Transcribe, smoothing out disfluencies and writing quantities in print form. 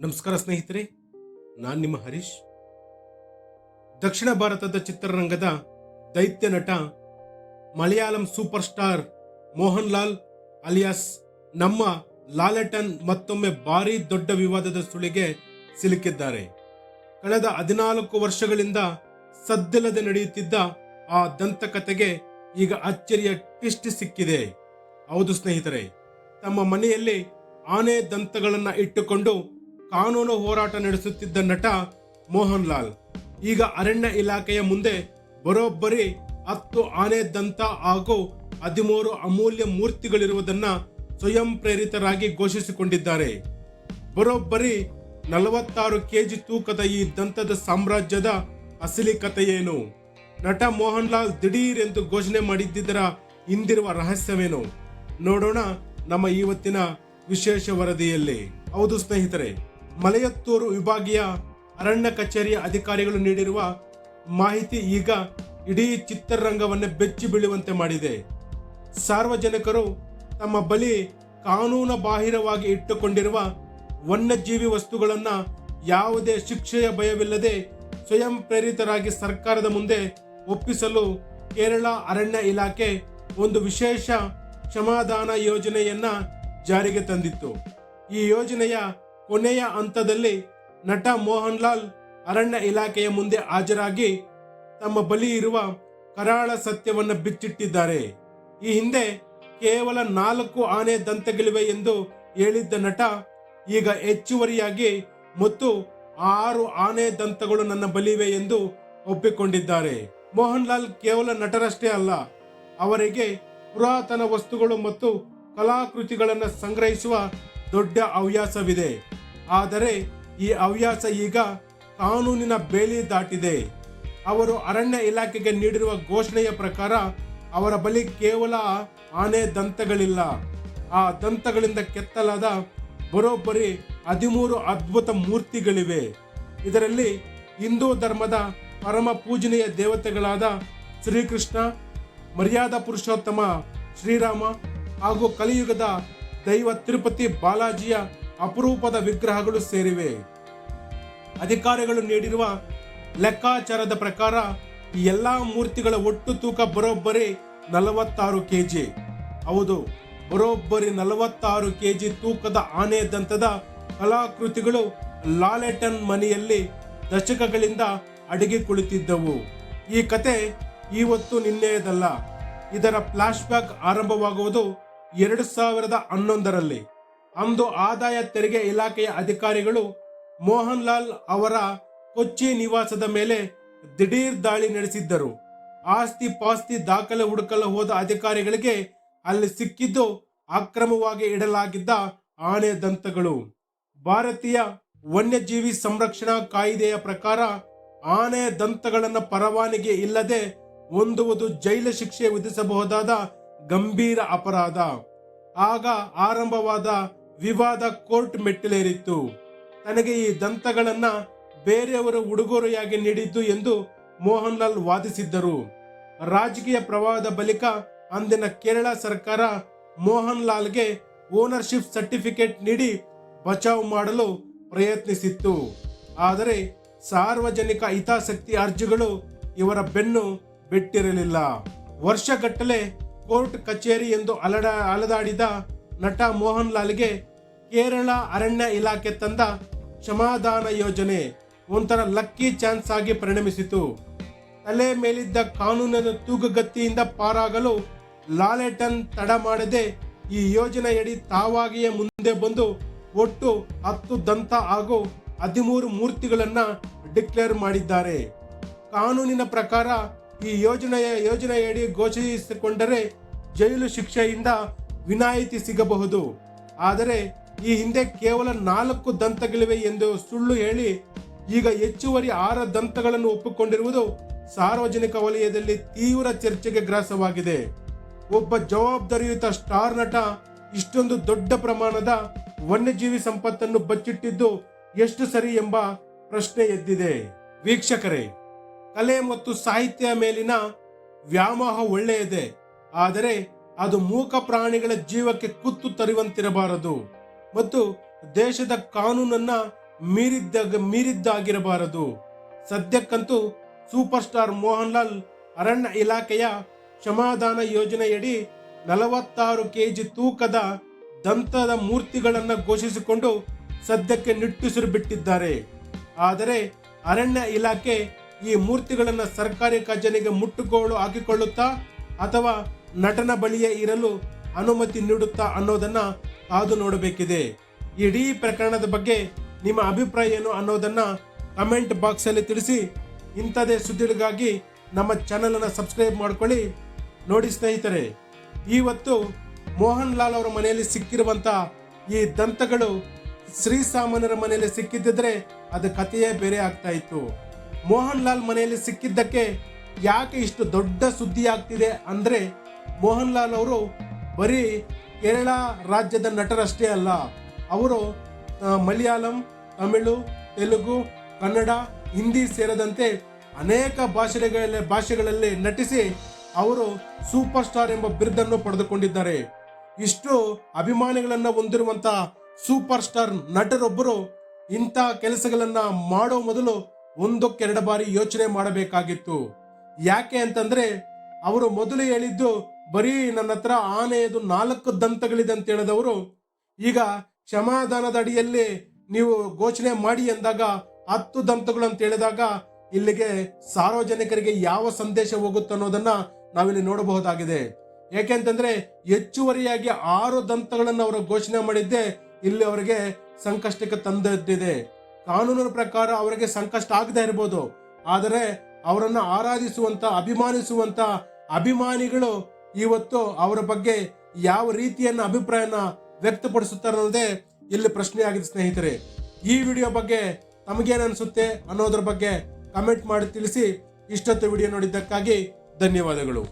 ನಮಸ್ಕಾರ ಸ್ನೇಹಿತರೆ, ನಾನು ನಿಮ್ಮ ಹರೀಶ್. ದಕ್ಷಿಣ ಭಾರತದ ಚಿತ್ರರಂಗದ ದೈತ್ಯ ನಟ, Malayalam super star Mohan Lal alias ನಮ್ಮ ಲಾಲೆಟನ್ ಮತ್ತೊಮ್ಮೆ ಭಾರಿ ದೊಡ್ಡ ವಿವಾದದ ಸುಳಿಗೆ ಸಿಲುಕಿದ್ದಾರೆ. ಕಳೆದ 14 ವರ್ಷಗಳಿಂದ ಸದ್ದಿಲ್ಲದೆ ನಡೆಯುತ್ತಿದ್ದ ಆ ದಂತಕಥೆಗೆ ಈಗ ಅಚ್ಚರಿಯ ಟ್ವಿಸ್ಟ್ ಸಿಕ್ಕಿದೆ. ಹೌದು ಸ್ನೇಹಿತರೆ, ತಮ್ಮ ಮನೆಯಲ್ಲಿ ಆನೆ ದಂತಗಳನ್ನ ಇಟ್ಟುಕೊಂಡು ಕಾನೂನು ಹೋರಾಟ ನಡೆಸುತ್ತಿದ್ದ ನಟ ಮೋಹನ್ ಲಾಲ್ ಈಗ ಅರಣ್ಯ ಇಲಾಖೆಯ ಮುಂದೆ ಬರೋಬ್ಬರಿ 10 ಆನೆ ದಂತ ಹಾಗೂ 13 ಅಮೂಲ್ಯ ಮೂರ್ತಿಗಳಿರುವುದನ್ನ ಸ್ವಯಂ ಪ್ರೇರಿತರಾಗಿ ಘೋಷಿಸಿಕೊಂಡಿದ್ದಾರೆ. ಬರೋಬ್ಬರಿ 46 ಕೆಜಿ ತೂಕದ ಈ ದಂತದ ಸಾಮ್ರಾಜ್ಯದ ಅಸಲಿ ಕಥೆಯೇನು? ನಟ ಮೋಹನ್ ಲಾಲ್ ದಿಢೀರ್ ಎಂದು ಘೋಷಣೆ ಮಾಡಿದ್ದರ ಹಿಂದಿರುವ ರಹಸ್ಯವೇನು? ನೋಡೋಣ ನಮ್ಮ ಇವತ್ತಿನ ವಿಶೇಷ ವರದಿಯಲ್ಲಿ. ಹೌದು ಸ್ನೇಹಿತರೆ, ಮಲಯತ್ತೂರು ವಿಭಾಗೀಯ ಅರಣ್ಯ ಕಚೇರಿಯ ಅಧಿಕಾರಿಗಳು ನೀಡಿರುವ ಮಾಹಿತಿ ಈಗ ಇಡೀ ಚಿತ್ರರಂಗವನ್ನೇ ಬೆಚ್ಚಿ ಬೀಳುವಂತೆ ಮಾಡಿದೆ. ಸಾರ್ವಜನಿಕರು ತಮ್ಮ ಬಳಿ ಕಾನೂನು ಬಾಹಿರವಾಗಿ ಇಟ್ಟುಕೊಂಡಿರುವ ವನ್ಯಜೀವಿ ವಸ್ತುಗಳನ್ನ ಯಾವುದೇ ಶಿಕ್ಷೆಯ ಭಯವಿಲ್ಲದೆ ಸ್ವಯಂ ಪ್ರೇರಿತರಾಗಿ ಸರ್ಕಾರದ ಮುಂದೆ ಒಪ್ಪಿಸಲು ಕೇರಳ ಅರಣ್ಯ ಇಲಾಖೆ ಒಂದು ವಿಶೇಷ ಕ್ಷಮಾದಾನ ಯೋಜನೆಯನ್ನ ಜಾರಿಗೆ ತಂದಿತ್ತು. ಈ ಯೋಜನೆಯ ಕೊನೆಯ ಹಂತದಲ್ಲಿ ನಟ ಮೋಹನ್ ಲಾಲ್ ಅರಣ್ಯ ಇಲಾಖೆಯ ಮುಂದೆ ಹಾಜರಾಗಿ ತಮ್ಮ ಬಳಿ ಇರುವ ಕರಾಳ ಸತ್ಯವನ್ನು ಬಿಚ್ಚಿಟ್ಟಿದ್ದಾರೆ. ಈ ಹಿಂದೆ ಕೇವಲ 4 ಆನೆ ದಂತಗಳಿವೆ ಎಂದು ಹೇಳಿದ್ದ ನಟ ಈಗ ಹೆಚ್ಚುವರಿಯಾಗಿ ಮತ್ತು 6 ಆನೆ ದಂತಗಳು ನನ್ನ ಬಳಿವೆ ಎಂದು ಒಪ್ಪಿಕೊಂಡಿದ್ದಾರೆ. ಮೋಹನ್ ಲಾಲ್ ಕೇವಲ ನಟರಷ್ಟೇ ಅಲ್ಲ, ಅವರಿಗೆ ಪುರಾತನ ವಸ್ತುಗಳು ಮತ್ತು ಕಲಾಕೃತಿಗಳನ್ನು ಸಂಗ್ರಹಿಸುವ ದೊಡ್ಡ ಹವ್ಯಾಸವಿದೆ. ಆದರೆ ಈ ಹವ್ಯಾಸ ಈಗ ಕಾನೂನಿನ ಬೇಲಿ ದಾಟಿದೆ. ಅವರು ಅರಣ್ಯ ಇಲಾಖೆಗೆ ನೀಡಿರುವ ಘೋಷಣೆಯ ಪ್ರಕಾರ ಅವರ ಬಳಿ ಕೇವಲ ಆನೆ ದಂತಗಳಿಲ್ಲ, ಆ ದಂತಗಳಿಂದ ಕೆತ್ತಲಾದ ಬರೋಬ್ಬರಿ 13 ಅದ್ಭುತ ಮೂರ್ತಿಗಳಿವೆ. ಇದರಲ್ಲಿ ಹಿಂದೂ ಧರ್ಮದ ಪರಮ ಪೂಜನೀಯ ದೇವತೆಗಳಾದ ಶ್ರೀಕೃಷ್ಣ, ಮರ್ಯಾದಾ ಪುರುಷೋತ್ತಮ ಶ್ರೀರಾಮ ಹಾಗೂ ಕಲಿಯುಗದ ದೈವ ತಿರುಪತಿ ಬಾಲಾಜಿಯ ಅಪರೂಪದ ವಿಗ್ರಹಗಳು ಸೇರಿವೆ. ಅಧಿಕಾರಿಗಳು ನೀಡಿರುವ ಲೆಕ್ಕಾಚಾರದ ಪ್ರಕಾರ ಈ ಎಲ್ಲಾ ಮೂರ್ತಿಗಳ ಒಟ್ಟು ತೂಕ ಬರೋಬ್ಬರಿ 46 ಕೆಜಿ. ಹೌದು, ಬರೋಬ್ಬರಿ 46 ಕೆಜಿ ತೂಕದ ಆನೆ ದಂತದ ಕಲಾಕೃತಿಗಳು ಲಾಲೆಟನ್ ಮನೆಯಲ್ಲಿ ದಶಕಗಳಿಂದ ಅಡಗಿ ಕುಳಿತಿದ್ದವು. ಈ ಕತೆ ಇವತ್ತು ನಿನ್ನೆಯದಲ್ಲ. ಇದರ ಫ್ಲಾಶ್ ಬ್ಯಾಕ್ ಆರಂಭವಾಗುವುದು 2011ರಲ್ಲಿ. ಅಂದು ಆದಾಯ ತೆರಿಗೆ ಇಲಾಖೆಯ ಅಧಿಕಾರಿಗಳು ಮೋಹನ್ ಲಾಲ್ ಅವರ ಕೊಚ್ಚಿ ನಿವಾಸದ ಮೇಲೆ ದಿಢೀರ್ ದಾಳಿ ನಡೆಸಿದ್ದರು. ಆಸ್ತಿ ಪಾಸ್ತಿ ದಾಖಲೆ ಹುಡುಕಲು ಹೋದ ಅಧಿಕಾರಿಗಳಿಗೆ ಅಲ್ಲಿ ಸಿಕ್ಕಿದ್ದು ಅಕ್ರಮವಾಗಿ ಇಡಲಾಗಿದ್ದ ಆನೆ ದಂತಗಳು. ಭಾರತೀಯ ವನ್ಯಜೀವಿ ಸಂರಕ್ಷಣಾ ಕಾಯ್ದೆಯ ಪ್ರಕಾರ ಆನೆ ದಂತಗಳನ್ನು ಪರವಾನಗಿ ಇಲ್ಲದೆ ಹೊಂದುವುದು ಜೈಲು ಶಿಕ್ಷೆ ವಿಧಿಸಬಹುದಾದ ಗಂಭೀರ ಅಪರಾಧ. ಆಗ ಆರಂಭವಾದ ವಿವಾದ ಕೋರ್ಟ್ ಮೆಟ್ಟಿಲೇರಿತ್ತು. ತನಗೆ ಈ ದಂತಗಳನ್ನ ಬೇರೆಯವರು ಉಡುಗೊರೆಯಾಗಿ ನೀಡಿದ್ದು ಎಂದು ಮೋಹನ್ ಲಾಲ್ ವಾದಿಸಿದ್ದರು. ರಾಜಕೀಯ ಪ್ರವಾಹದ ಬಳಿಕ ಅಂದಿನ ಕೇರಳ ಸರ್ಕಾರ ಮೋಹನ್ ಲಾಲ್ಗೆ ಓನರ್ಶಿಪ್ ಸರ್ಟಿಫಿಕೇಟ್ ನೀಡಿ ಬಚಾವ್ ಮಾಡಲು ಪ್ರಯತ್ನಿಸಿತ್ತು. ಆದರೆ ಸಾರ್ವಜನಿಕ ಹಿತಾಸಕ್ತಿ ಅರ್ಜಿಗಳು ಇವರ ಬೆನ್ನು ಬಿಟ್ಟಿರಲಿಲ್ಲ. ವರ್ಷಗಟ್ಟಲೆ ಕೋರ್ಟ್ ಕಚೇರಿ ಎಂದು ಅಲದಾಡಿದ ನಟ ಮೋಹನ್ ಲಾಲ್ಗೆ ಕೇರಳ ಅರಣ್ಯ ಇಲಾಖೆ ತಂದ ಕ್ಷಮಾದಾನ ಯೋಜನೆ ಒಂಥರ ಲಕ್ಕಿ ಚಾನ್ಸ್ ಆಗಿ ಪರಿಣಮಿಸಿತು. ತಲೆ ಮೇಲಿದ್ದ ಕಾನೂನಿನ ತೂಗುಗತ್ತಿಯಿಂದ ಪಾರಾಗಲು ಲಾಲೆಟನ್ ತಡ ಮಾಡದೆ ಈ ಯೋಜನೆಯಡಿ ತಾವಾಗಿಯೇ ಮುಂದೆ ಬಂದು ಒಟ್ಟು 10 ದಂತ ಹಾಗೂ 13 ಮೂರ್ತಿಗಳನ್ನ ಡಿಕ್ಲೇರ್ ಮಾಡಿದ್ದಾರೆ. ಕಾನೂನಿನ ಪ್ರಕಾರ ಈ ಯೋಜನೆಯಡಿ ಘೋಷಿಸಿಕೊಂಡರೆ ಜೈಲು ಶಿಕ್ಷೆಯಿಂದ ವಿನಾಯಿತಿ ಸಿಗಬಹುದು. ಆದರೆ ಈ ಹಿಂದೆ ಕೇವಲ 4 ದಂತಗಳಿವೆ ಎಂದು ಸುಳ್ಳು ಹೇಳಿ ಈಗ ಹೆಚ್ಚುವರಿ 6 ದಂತಗಳನ್ನು ಒಪ್ಪಿಕೊಂಡಿರುವುದು ಸಾರ್ವಜನಿಕ ವಲಯದಲ್ಲಿ ತೀವ್ರ ಚರ್ಚೆಗೆ ಗ್ರಾಸವಾಗಿದೆ. ಒಬ್ಬ ಜವಾಬ್ದಾರಿಯುತ ಸ್ಟಾರ್ ನಟ ಇಷ್ಟೊಂದು ದೊಡ್ಡ ಪ್ರಮಾಣದ ವನ್ಯಜೀವಿ ಸಂಪತ್ತನ್ನು ಬಚ್ಚಿಟ್ಟಿದ್ದು ಎಷ್ಟು ಸರಿ ಎಂಬ ಪ್ರಶ್ನೆ ಎದ್ದಿದೆ. ವೀಕ್ಷಕರೇ, ಕಲೆ ಮತ್ತು ಸಾಹಿತ್ಯ ಮೇಲಿನ ವ್ಯಾಮೋಹ ಒಳ್ಳೆಯದೇ, ಆದರೆ ಅದು ಮೂಕ ಪ್ರಾಣಿಗಳ ಜೀವಕ್ಕೆ ಕುತ್ತು ತರುವಂತಿರಬಾರದು ಮತ್ತು ದೇಶದ ಕಾನೂನನ್ನ ಮೀರಿದ್ದಾಗಿರಬಾರದು. ಸದ್ಯಕ್ಕಂತೂ ಸೂಪರ್ ಸ್ಟಾರ್ ಮೋಹನ್ ಲಾಲ್ ಅರಣ್ಯ ಇಲಾಖೆಯ ಕ್ಷಮಾದಾನ ಯೋಜನೆಯಡಿ 46 ಕೆಜಿ ತೂಕದ ದಂತದ ಮೂರ್ತಿಗಳನ್ನು ಘೋಷಿಸಿಕೊಂಡು ಸದ್ಯಕ್ಕೆ ನಿಟ್ಟುಸಿರು ಬಿಟ್ಟಿದ್ದಾರೆ. ಆದರೆ ಅರಣ್ಯ ಇಲಾಖೆ ಈ ಮೂರ್ತಿಗಳನ್ನು ಸರ್ಕಾರಿ ಖಜಾನೆಗೆ ಮುಟ್ಟುಗೋಲು ಹಾಕಿಕೊಳ್ಳುತ್ತಾ ಅಥವಾ ನಟನ ಬಳಿಯೇ ಇರಲು ಅನುಮತಿ ನೀಡುತ್ತಾ ಅನ್ನೋದನ್ನ ಕಾದು ನೋಡಬೇಕಿದೆ. ಇಡೀ ಪ್ರಕರಣದ ಬಗ್ಗೆ ನಿಮ್ಮ ಅಭಿಪ್ರಾಯ ಏನು ಅನ್ನೋದನ್ನ ಕಮೆಂಟ್ ಬಾಕ್ಸ್ ಅಲ್ಲಿ ತಿಳಿಸಿ. ಇಂಥದೇ ಸುದ್ದಿಗಳಿಗಾಗಿ ನಮ್ಮ ಚಾನೆಲ್ ಅನ್ನು ಸಬ್ಸ್ಕ್ರೈಬ್ ಮಾಡ್ಕೊಳ್ಳಿ. ನೋಡಿ ಸ್ನೇಹಿತರೆ, ಇವತ್ತು ಮೋಹನ್ ಲಾಲ್ ಅವರ ಮನೆಯಲ್ಲಿ ಸಿಕ್ಕಿರುವಂತ ಈ ದಂತಗಳು ಶ್ರೀಸಾಮಾನ್ಯರ ಮನೆಯಲ್ಲಿ ಸಿಕ್ಕಿದ್ದಿದ್ರೆ ಅದು ಕಥೆಯೇ ಬೇರೆ ಆಗ್ತಾ ಇತ್ತು. ಮೋಹನ್ ಲಾಲ್ ಮನೆಯಲ್ಲಿ ಸಿಕ್ಕಿದ್ದಕ್ಕೆ ಯಾಕೆ ಇಷ್ಟು ದೊಡ್ಡ ಸುದ್ದಿ ಆಗ್ತಿದೆ ಅಂದ್ರೆ, ಮೋಹನ್ ಲಾಲ್ ಅವರು ಬರೀ ಕೇರಳ ರಾಜ್ಯದ ನಟರಷ್ಟೇ ಅಲ್ಲ, ಅವರು ಮಲಯಾಳಂ, ತಮಿಳು, ತೆಲುಗು, ಕನ್ನಡ, ಹಿಂದಿ ಸೇರಿದಂತೆ ಅನೇಕ ಭಾಷೆಗಳಲ್ಲಿ ನಟಿಸಿ ಅವರು ಸೂಪರ್ ಸ್ಟಾರ್ ಎಂಬ ಬಿರುದನ್ನು ಪಡೆದುಕೊಂಡಿದ್ದಾರೆ. ಇಷ್ಟು ಅಭಿಮಾನಿಗಳನ್ನ ಹೊಂದಿರುವಂತ ಸೂಪರ್ ಸ್ಟಾರ್ ನಟರೊಬ್ಬರು ಇಂಥ ಕೆಲಸಗಳನ್ನ ಮಾಡೋ ಮೊದಲು ಒಂದಕ್ಕೆರಡು ಬಾರಿ ಯೋಚನೆ ಮಾಡಬೇಕಾಗಿತ್ತು. ಯಾಕೆ ಅಂತಂದ್ರೆ, ಅವರು ಮೊದಲು ಹೇಳಿದ್ದು ಬರೀ ನನ್ನ ಹತ್ರ ಆನೆಯದು 4 ದಂತಗಳಿದೆ ಅಂತ ಹೇಳಿದವರು ಈಗ ಕ್ಷಮಾದಾನದ ಅಡಿಯಲ್ಲಿ ನೀವು ಘೋಷಣೆ ಮಾಡಿ ಎಂದಾಗ 10 ದಂತಗಳು ಅಂತ ಹೇಳಿದಾಗ ಇಲ್ಲಿಗೆ ಸಾರ್ವಜನಿಕರಿಗೆ ಯಾವ ಸಂದೇಶ ಹೋಗುತ್ತೆ ಅನ್ನೋದನ್ನ ನಾವಿಲ್ಲಿ ನೋಡಬಹುದಾಗಿದೆ. ಯಾಕೆಂತಂದ್ರೆ ಹೆಚ್ಚುವರಿಯಾಗಿ 6 ದಂತಗಳನ್ನು ಅವರು ಘೋಷಣೆ ಮಾಡಿದ್ದೆ ಇಲ್ಲಿ ಅವರಿಗೆ ಸಂಕಷ್ಟಕ್ಕೆ ತಂದಿದೆ. ಕಾನೂನಿನ ಪ್ರಕಾರ ಅವರಿಗೆ ಸಂಕಷ್ಟ ಆಗದೆ ಇರಬಹುದು, ಆದರೆ ಅವರನ್ನ ಆರಾಧಿಸುವಂತ ಅಭಿಮಾನಿಸುವಂತ ಅಭಿಮಾನಿಗಳು ಇವತ್ತು ಅವರ ಬಗ್ಗೆ ಯಾವ ರೀತಿಯನ್ನ ಅಭಿಪ್ರಾಯನ ವ್ಯಕ್ತಪಡಿಸುತ್ತಾರೆ ಅನ್ನೋದೇ ಇಲ್ಲಿ ಪ್ರಶ್ನೆ ಆಗಿದೆ. ಸ್ನೇಹಿತರೆ, ಈ ವಿಡಿಯೋ ಬಗ್ಗೆ ತಮಗೇನು ಅನಿಸುತ್ತೆ ಅನ್ನೋದ್ರ ಬಗ್ಗೆ ಕಮೆಂಟ್ ಮಾಡಿ ತಿಳಿಸಿ. ಇಷ್ಟೊತ್ತು ವಿಡಿಯೋ ನೋಡಿದ್ದಕ್ಕಾಗಿ ಧನ್ಯವಾದಗಳು.